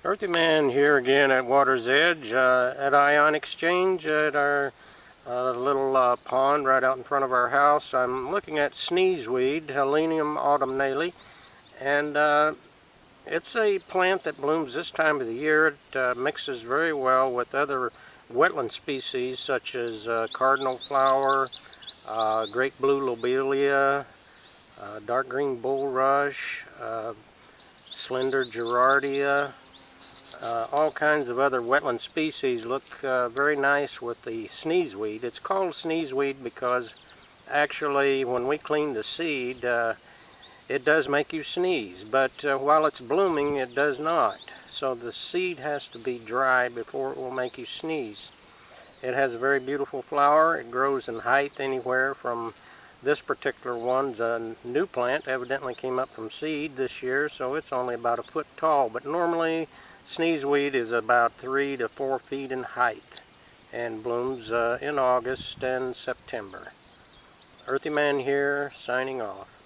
Earthy Man here again at Water's Edge at Ion Exchange at our little pond right out in front of our house. I'm looking at sneezeweed, Helenium autumnale, and it's a plant that blooms this time of the year. It mixes very well with other wetland species such as cardinal flower, great blue lobelia, dark green bulrush, slender gerardia. All kinds of other wetland species look very nice with the sneezeweed. It's called sneezeweed because actually when we clean the seed, it does make you sneeze, but while it's blooming, it does not. So the seed has to be dry before it will make you sneeze. It has a very beautiful flower. It grows in height anywhere from, this particular one's a new plant, evidently came up from seed this year, so it's only about 1 foot tall, but normally sneezeweed is about 3 to 4 feet in height and blooms in August and September. Earthy Man here, signing off.